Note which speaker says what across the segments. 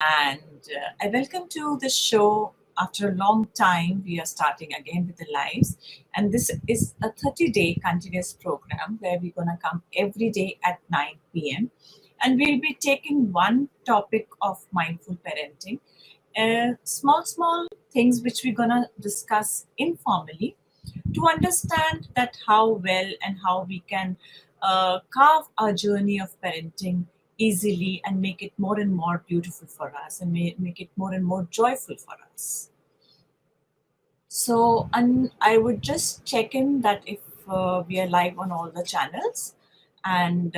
Speaker 1: and I welcome to the show. After a long time, we are starting again with the lives, and this is a 30-day continuous program where we're gonna come every day at 9 p.m. and we'll be taking one topic of mindful parenting, small things which we're gonna discuss informally to understand that how well and how we can carve our journey of parenting easily and make it more and more beautiful for us and make it more and more joyful for us. So, and I would just check in that if we are live on all the channels. And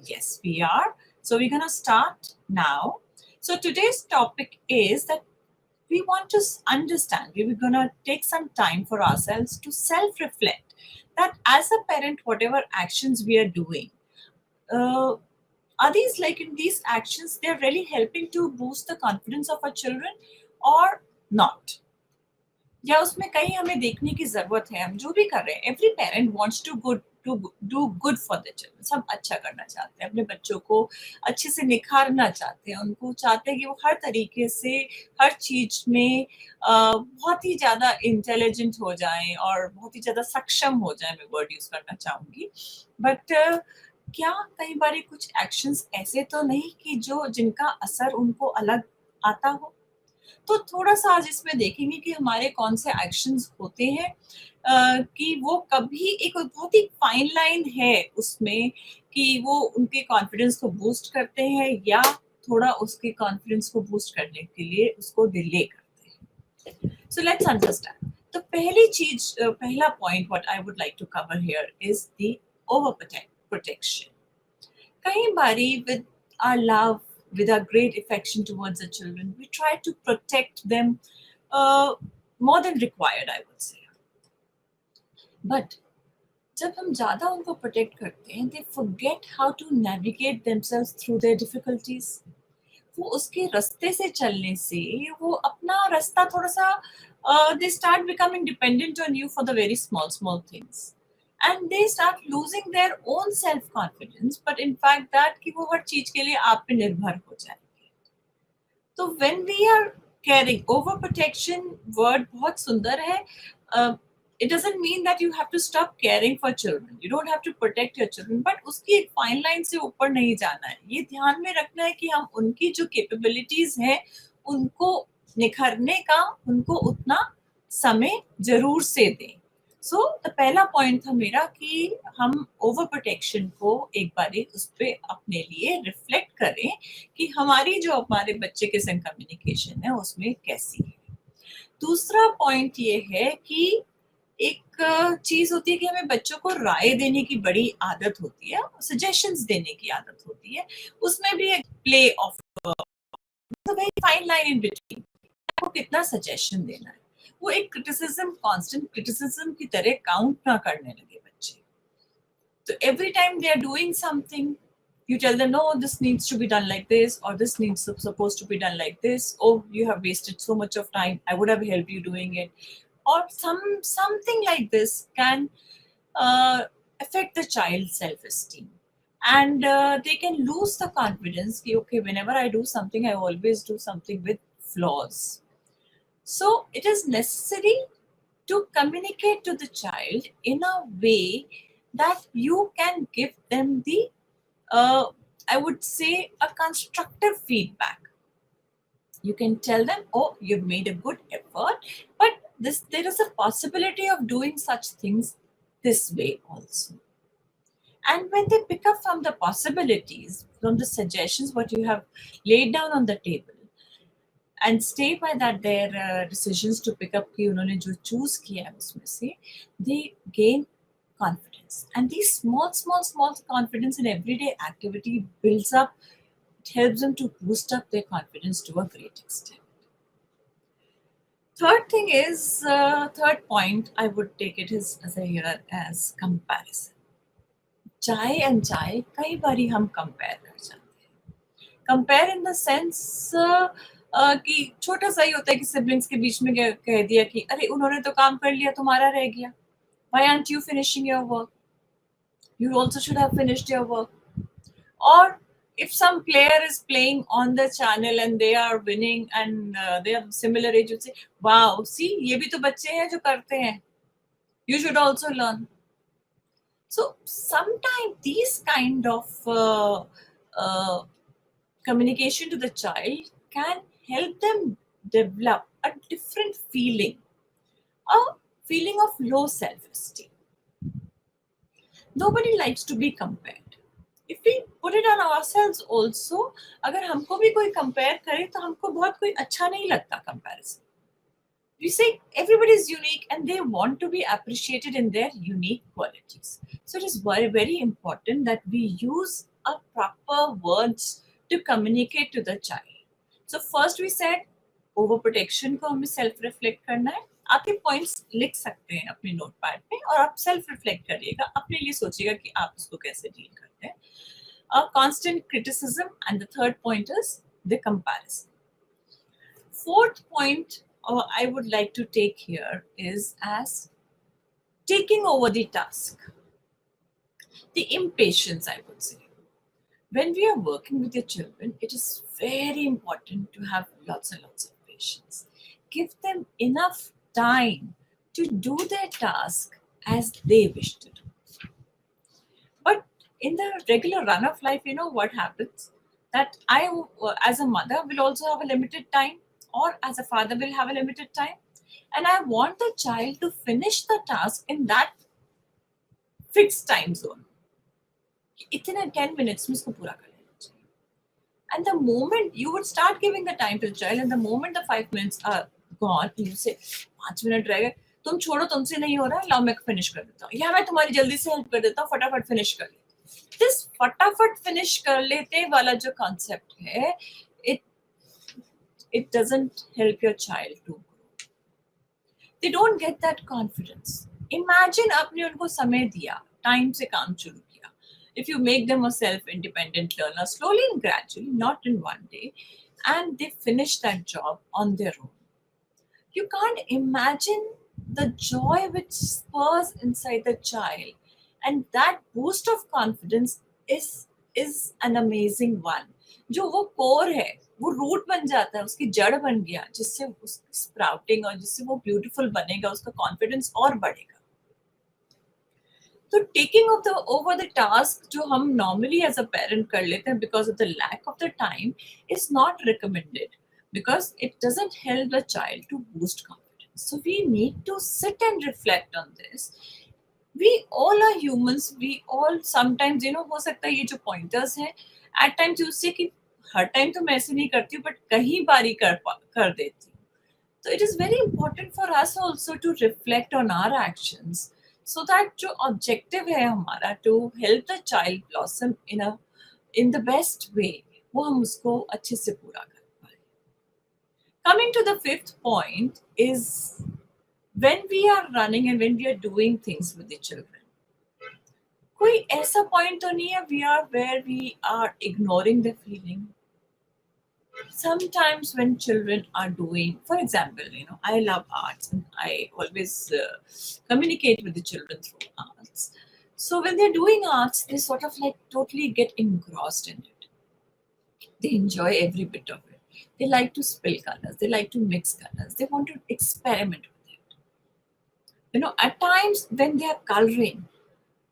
Speaker 1: yes, we are. So, we're going to start now. So, today's topic is that we want to understand, we're going to take some time for ourselves to self reflect that as a parent, whatever actions we are doing, uh, are these like in these actions, they're really helping to boost the confidence of our children or not? या उसमें कहीं हमें देखने की जरूरत है हम जो भी कर रहे हैं every parent wants to do good for the children सब अच्छा करना चाहते हैं अपने बच्चों को अच्छे से निखारना चाहते हैं उनको चाहते हैं कि वो हर तरीके से हर चीज में बहुत ही ज्यादा इंटेलिजेंट हो जाएं और बहुत ही ज्यादा सक्षम हो जाएं मैं वर्ड यूज करना चाहूंगी बट क्या कई बार कुछ एक्शंस ऐसे तो नहीं कि जो जिनका असर उनको अलग आता हो तो थोड़ा-सा आज इसमें देखेंगे कि हमारे कौन से एक्शंस होते हैं कि वो कभी एक बहुत ही फाइन लाइन है उसमें कि वो उनके कॉन्फिडेंस को बूस्ट करते हैं या थोड़ा उसके कॉन्फिडेंस को बूस्ट करने के लिए उसको डिले करते हैं। So let's understand. तो पहली चीज पहला point what I would like to cover here is the overprotection. कई बारी with our love with our great affection towards the children, we try to protect them more than required, I would say. But जब हम ज़्यादा उनको protect करते हैं, they forget how to navigate themselves through their difficulties. वो उसके रास्ते से चलने से वो अपना रास्ता थोड़ा सा they start becoming dependent on you for the very small things. And they start losing their own self confidence, but in fact that कि वो हर चीज के लिए आप पे निर्भर हो जाएंगे। तो when we are caring, over protection word बहुत सुंदर है। It doesn't mean that you have to stop caring for children. You don't have to protect your children, but उसकी एक फाइन लाइन से ऊपर नहीं जाना है। ये ध्यान में रखना है कि हम उनकी जो कैपेबिलिटीज हैं उनको निखरने का उनको उतना समय जरूर से दें। सो पहला पॉइंट था मेरा कि हम ओवर प्रोटेक्शन को एक बार उस पर अपने लिए रिफ्लेक्ट करें कि हमारी जो हमारे बच्चे के संग कम्युनिकेशन है उसमें कैसी है। दूसरा पॉइंट ये है कि एक चीज होती है कि हमें बच्चों को राय देने की बड़ी आदत होती है, सजेशंस देने की आदत होती है। उसमें भी एक play of very fine line in between, आपको कितना सजेशन देना है। वो एक क्रिटिसिज्म, कांस्टेंट क्रिटिसिज्म की तरह काउंट ना करने लगे बच्चे। तो every time they are doing something, you tell them, no, this needs to be done like this, or this needs supposed to be done like this. Oh, you have wasted so much of time, I would have helped you doing it, or something like this can affect the child's self-esteem, and they can lose the confidence कि okay, whenever I do something, I always do something with flaws. So it is necessary to communicate to the child in a way that you can give them the I would say a constructive feedback. You can tell them, oh, you've made a good effort, but there is a possibility of doing such things this way also. And when they pick up from the possibilities, from the suggestions what you have laid down on the table, and stay by that their decisions to pick up कि उन्होंने जो choose किया है उसमें से, they gain confidence, and these small confidence in everyday activity builds up. It helps them to boost up their confidence to a great extent. Third thing is, third point I would take it as comparison. चाहे अनचाहे कई बारी हम compare कर जाते हैं। Compare in the sense कि छोटा सा ही होता है कि सिबलिंग्स के बीच में कह दिया कि अरे उन्होंने तो काम कर लिया, तुम्हारा रह गया। Why aren't you finishing your work? You also should have finished your work. Or if some player is playing on the channel and they are winning and they have similar age, you'd say, wow, see, ये भी तो बच्चे हैं जो करते हैं. You should also learn. So sometimes these kind of communication to the child can help them develop a different feeling, a feeling of low self-esteem. Nobody likes to be compared. If we put it on ourselves also, अगर हमको भी कोई compare करे तो हमको बहुत कोई अच्छा नहीं लगता comparison. We say everybody is unique and they want to be appreciated in their unique qualities. So it is very, very important that we use a proper words to communicate to the child. So first we said overprotection को हमें self reflect करना है. आप ये points लिख सकते हैं अपने नोटपैड पे और आप सेल्फ रिफ्लेक्ट करिएगा, अपने लिए सोचिएगा कि आप इसको कैसे डील करते हैं. Constant criticism, and the third point is the comparison. Fourth point I would like to take here is as taking over the task. The impatience, I would say. When we are working with your children, it is very important to have lots and lots of patience. Give them enough time to do their task as they wish to do. But in the regular run of life, you know what happens? That I, as a mother, will also have a limited time, or as a father will have a limited time. And I want the child to finish the task in that fixed time zone. इतने 10 minutes में इसको पूरा कर लेना चाहिए. And the moment you would start giving the time to the child, and the moment the 5 minutes are gone, you say, 5 minute रह गए, तुम छोड़ो, तुमसे नहीं हो रहा, लाओ मैं फिनिश कर देता हूँ, या मैं तुम्हारी जल्दी से हेल्प कर देता हूँ, फटाफट फिनिश कर लेते. This फटाफट फिनिश कर लेते वाला जो concept है, it doesn't help your child to grow. They don't get that confidence. Imagine आपने उनको समय दिया, time से काम शुरू किया. If you make them a self-independent learner, slowly and gradually, not in one day, and they finish that job on their own, you can't imagine the joy which spurs inside the child, and that boost of confidence is an amazing one. जो वो core है, वो root बन जाता है, उसकी जड़ बन गया, जिससे उसकी sprouting और जिससे वो beautiful बनेगा, उसका confidence और बढ़ेगा. तो taking over the task जो हम normally as a parent कर लेते हैं because of the lack of the time is not recommended, because it doesn't help the child to boost confidence. So we need to sit and reflect on this. We all are humans. We all sometimes, हो सकता है ये जो pointers हैं, at times you say कि हर time तो मैं ऐसे नहीं करती हूँ, but कहीं बारी कर देती हूँ. So it is very important for us also to reflect on our actions, so that जो objective है हमारा to help the child blossom in the best way, वो हम उसको अच्छे से पूरा कर पाए. Coming to the fifth point is when we are running and when we are doing things with the children, कोई ऐसा point तो नहीं है where we are ignoring the feeling. Sometimes when children are doing, for example, I love arts and I always communicate with the children through arts. So when they're doing arts, they sort of like totally get engrossed in it. They enjoy every bit of it. They like to spill colors. They like to mix colors. They want to experiment with it. At times when they are coloring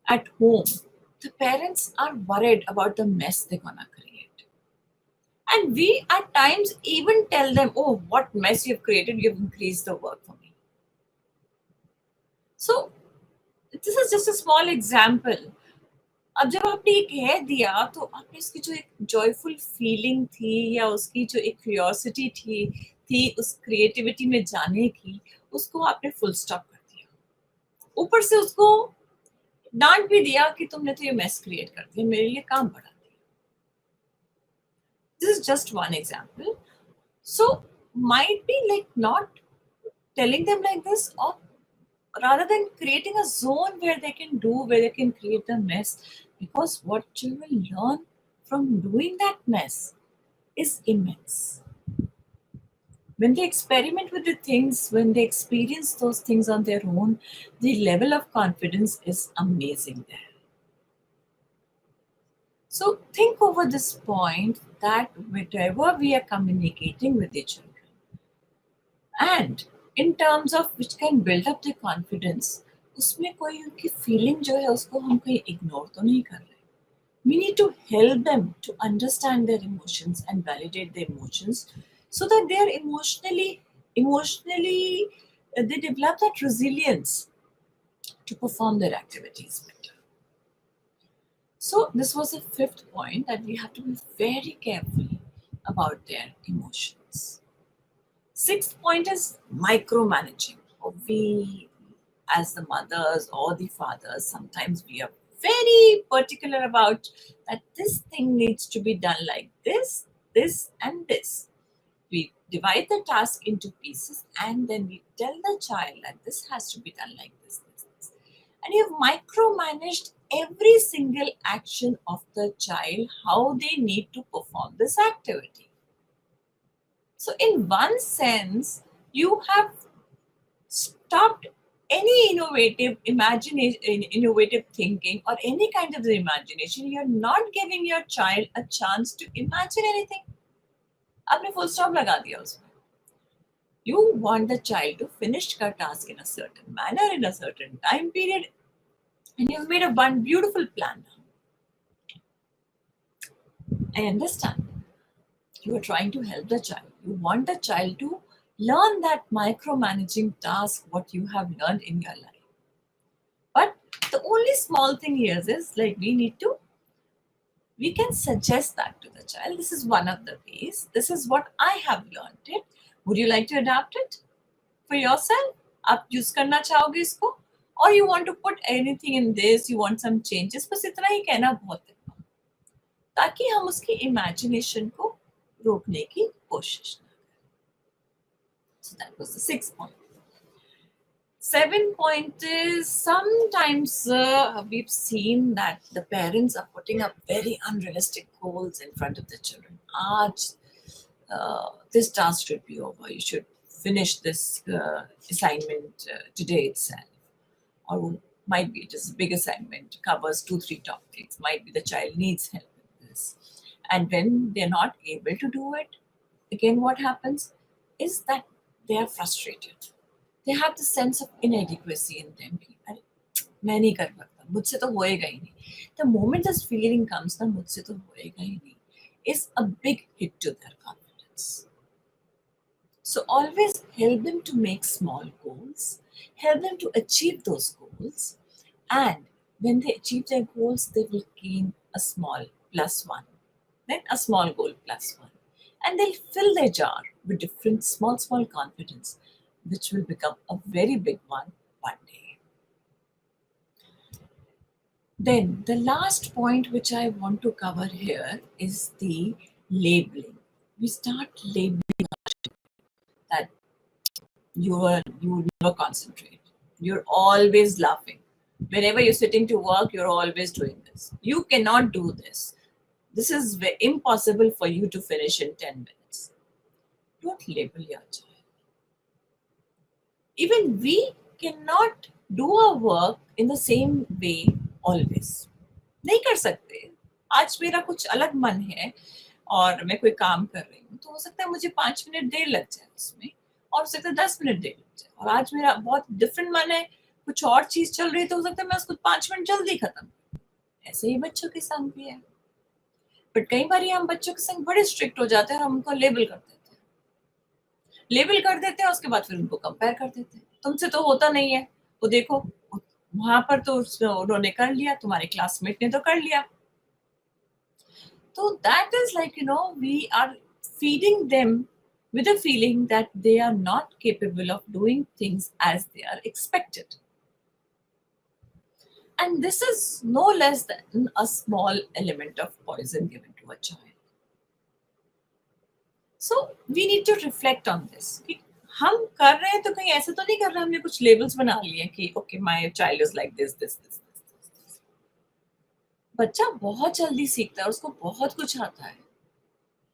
Speaker 1: at home, the parents are worried about the mess they're gonna create. And we at times even tell them, oh, what mess you've created, you've increased the work for me. So this is just a small example. अब जब आपने ये कह दिया तो आपने इसकी जो एक जॉयफुल फीलिंग थी या उसकी जो एक क्यूरियोसिटी थी उस क्रिएटिविटी में जाने की, उसको आपने फुल स्टॉप कर दिया. ऊपर से उसको डांट भी दिया कि तुमने तो ये मेस क्रिएट कर दिया, मेरे लिए काम बढ़ा. This is just one example. So might be like not telling them like this, or rather than creating a zone where they can create the mess, because what children learn from doing that mess is immense. When they experiment with the things, when they experience those things on their own, the level of confidence is amazing there. So think over this point that whatever we are communicating with the children, and in terms of which can build up their confidence, उसमें कोई उनकी feeling जो है उसको हम कहीं ignore तो नहीं कर रहे. We need to help them to understand their emotions and validate their emotions so that they are emotionally they develop that resilience to perform their activities better. So this was the fifth point, that we have to be very careful about their emotions. Sixth point is micromanaging. We, as the mothers or the fathers, sometimes we are very particular about that this thing needs to be done like this, this, and this. We divide the task into pieces and then we tell the child that this has to be done like this, this, this. And you've micromanaged every single action of the child, how they need to perform this activity. So, in one sense, you have stopped any innovative imagination, innovative thinking, or any kind of imagination. You're not giving your child a chance to imagine anything. आपने full stop लगा दिया उसमें. You want the child to finish her task in a certain manner, in a certain time period, and you've made a one beautiful plan. I understand. You are trying to help the child. You want the child to learn that micromanaging task, what you have learned in your life. But the only small thing here is like we can suggest that to the child. This is one of the ways. This is what I have learned it. Would you like to adapt it for yourself? आप use करना चाहोगे इसको? Or you want to put anything in this, you want some changes, बस इतना ही कहना बहुत है, ताकि हम उसकी imagination को रोकने की कोशिश ना करें. So that was the sixth point. 7th point is sometimes we've seen that the parents are putting up very unrealistic goals in front of the children. This task should be over. You should finish this assignment today itself. Or might be it is a big assignment, covers 2-3 topics. Might be the child needs help with this. And when they're not able to do it, again what happens is that they are frustrated. They have the sense of inadequacy in them. मैं नहीं कर सकता, मुझसे तो होएगा ही नहीं. The moment this feeling comes, ना मुझसे तो होएगा ही नहीं, is a big hit to their confidence. So always help them to make small goals, help them to achieve those goals, and when they achieve their goals, they will gain a small +1, then a small goal +1, and they'll fill their jar with different small confidence, which will become a very big one day. Then the last point which I want to cover here is the labeling. We start labeling that you never concentrate. You're always laughing. Whenever you're sitting to work, you're always doing this. You cannot do this. This is impossible for you to finish in 10 minutes. Don't label your child. Even we cannot do our work in the same way always. नहीं कर सकते. आज मेरा कुछ अलग मन है और मैं कोई काम कर रही हूँ, तो हो सकता है मुझे 5 मिनट देर लग जाए उसमें, और हो सकता है 10 मिनट देर लग जाए. और आज मेरा बहुत डिफरेंट मन है, कुछ और चीज चल रही है, तो हो सकता है मैं उसको 5 मिनट जल्दी खत्म. ऐसे ही बच्चों के संग भी है. बट कई बार हम बच्चों के संग बड़े स्ट्रिक्ट हो जाते हैं और हम उनको लेबल कर देते हैं, उसके बाद फिर उनको कंपेयर कर देते हैं. तुमसे तो होता नहीं है, वो देखो वहां पर तो उन्होंने कर लिया, तुम्हारे क्लासमेट ने तो कर लिया. So that is like, we are feeding them with a feeling that they are not capable of doing things as they are expected. And this is no less than a small element of poison given to a child. So we need to reflect on this. हम कर रहे हैं तो कहीं ऐसे तो नहीं कर रहे, हमने कुछ लेबल्स बना लिए कि okay, my child is like this. बच्चा बहुत जल्दी सीखता है, उसको बहुत कुछ आता है.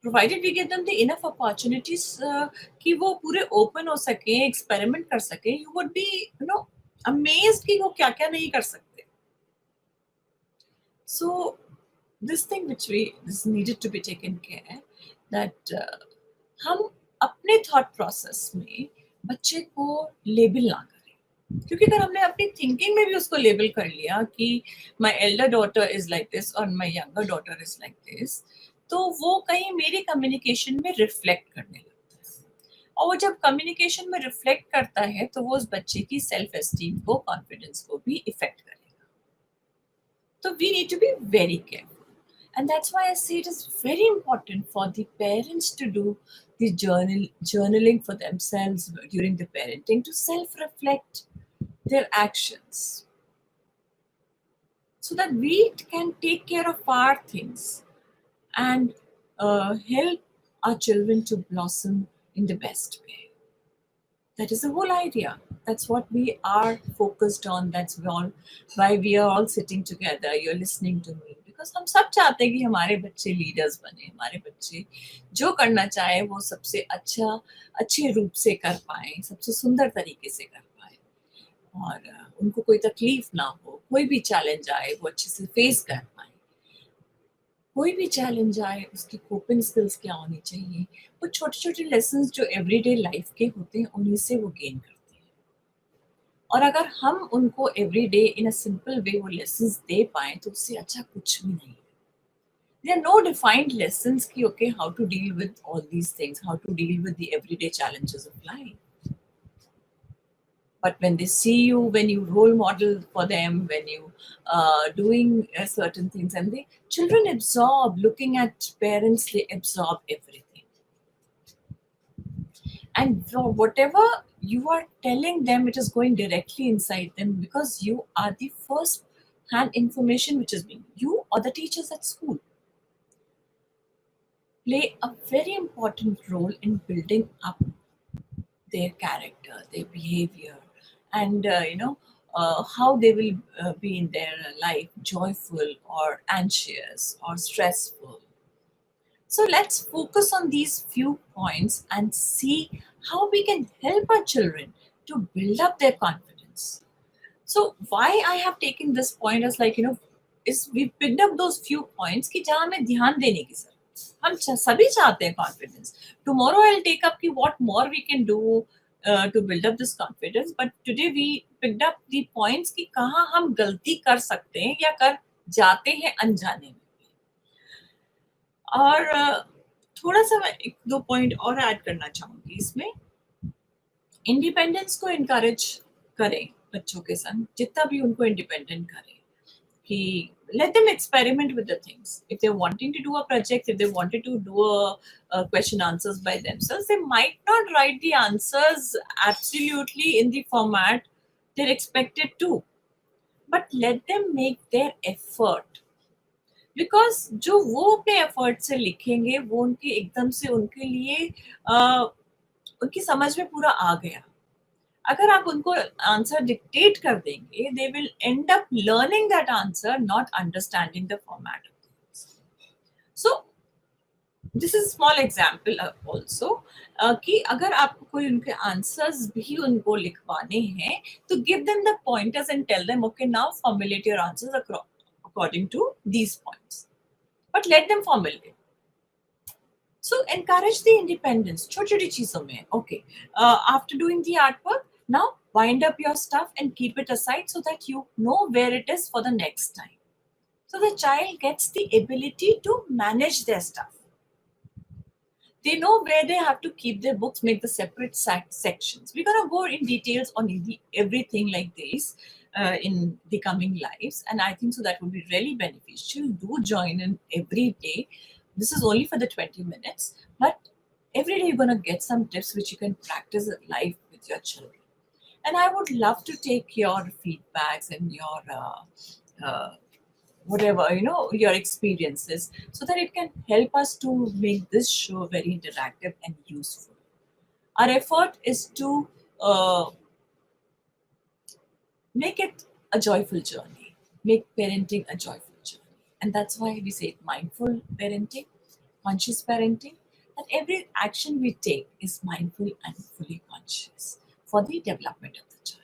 Speaker 1: Provided we give them the enough opportunities कि वो पूरे open हो सके, experiment कर सके, you would be, amazed कि वो क्या-क्या नहीं कर सकते. So this thing which this needed to be taken care that हम अपने थॉट प्रोसेस में बच्चे को लेबल ना करें, क्योंकि अगर हमने अपनी थिंकिंग में भी उसको लेबल कर लिया कि my elder daughter is like this और my younger daughter is like this, तो वो कहीं मेरे कम्युनिकेशन में रिफ्लेक्ट करने लगता है, और वो जब कम्युनिकेशन में रिफ्लेक्ट करता है तो वो उस बच्चे की सेल्फ एस्टीम को, कॉन्फिडेंस को भी इफेक्ट करेगा. तो we need to be very careful. And that's why I say it is very important for the parents to do the journaling for themselves during the parenting, to self-reflect their actions, so that we can take care of our things and help our children to blossom in the best way. That is the whole idea. That's what we are focused on. That's why we are all sitting together. You're listening to me. Because हम सब चाहते हैं कि हमारे बच्चे leaders बने, हमारे बच्चे जो करना चाहे वो सबसे अच्छे रूप से कर पाए, सबसे सुंदर तरीके से कर पाए, और उनको कोई तकलीफ ना हो, कोई भी चैलेंज आए वो अच्छे से फेस कर पाए. कोई भी चैलेंज आए उसकी कोपिंग स्किल्स क्या होनी चाहिए, वो छोटे छोटे लेसन्स जो एवरीडे लाइफ के होते हैं उन्हीं से वो गेन करते हैं. और अगर हम उनको everyday in a simple way वो लेसन्स दे पाए तो उससे अच्छा कुछ भी नहीं. There are no defined lessons ki okay how to deal with all these things, how to deal with the everyday challenges of life. But when they see you, when you role model for them, when you doing certain things, and the children absorb, looking at parents, they absorb everything. And whatever you are telling them, it is going directly inside them, because you are the first hand information which is being, you or the teachers at school play a very important role in building up their character, their behavior, and how they will be in their life, joyful or anxious or stressful. So let's focus on these few points and see how we can help our children to build up their confidence. So why I have taken this point as is we picked up those few points कि जहाँ हमें ध्यान देने की जरूरत. हम सभी चाहते हैं confidence. Tomorrow I'll take up what more we can do to build up this confidence. But today we picked up the points कि कहाँ हम गलती कर सकते हैं या कर जाते हैं अनजाने में. और थोड़ा सा मैं 1-2 पॉइंट और ऐड करना चाहूंगी इसमें. इंडिपेंडेंस को इनकरेज करें बच्चों के संग, जितना भी उनको इंडिपेंडेंट करें, कि let them experiment with the things. If they're wanting to do a project, if they wanted to do a question answers by themselves, they might not write the answers absolutely in the format they're expected to, but let them make their effort. Because जो वो अपने effort से लिखेंगे वो उनके एकदम से उनके लिए उनकी समझ में पूरा आ गया. अगर आप उनको आंसर डिक्टेट कर देंगे, they will and up learning that answer, not understanding the format. So this is small example also कि अगर आपको कोई उनके आंसर्स भी उनको लिखवाने हैं तो give them the pointers and tell them okay now formulate your answers according to these points, but let them formulate. So encourage the independence छोटी चीजों में. Okay, after doing the artwork, now wind up your stuff and keep it aside so that you know where it is for the next time. So the child gets the ability to manage their stuff. They know where they have to keep their books, make the separate sections. We're going to go in details on everything like this in the coming lives, and I think so that would be really beneficial. Do join in every day. This is only for the 20 minutes, but every day you're going to get some tips which you can practice live with your children. And I would love to take your feedbacks and your whatever your experiences, so that it can help us to make this show very interactive and useful. Our effort is to make it a joyful journey, make parenting a joyful journey. And that's why we say mindful parenting, conscious parenting, that every action we take is mindful and fully conscious for the development of the child.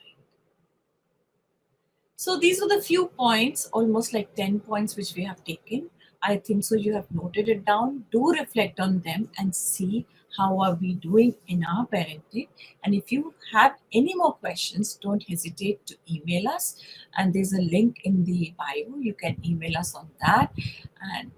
Speaker 1: So these were the few points, almost like 10 points, which we have taken I think so you have noted it down. Do reflect on them and see how are we doing in our parenting. And if you have any more questions, don't hesitate to email us. And there's a link in the bio. You can email us on that. And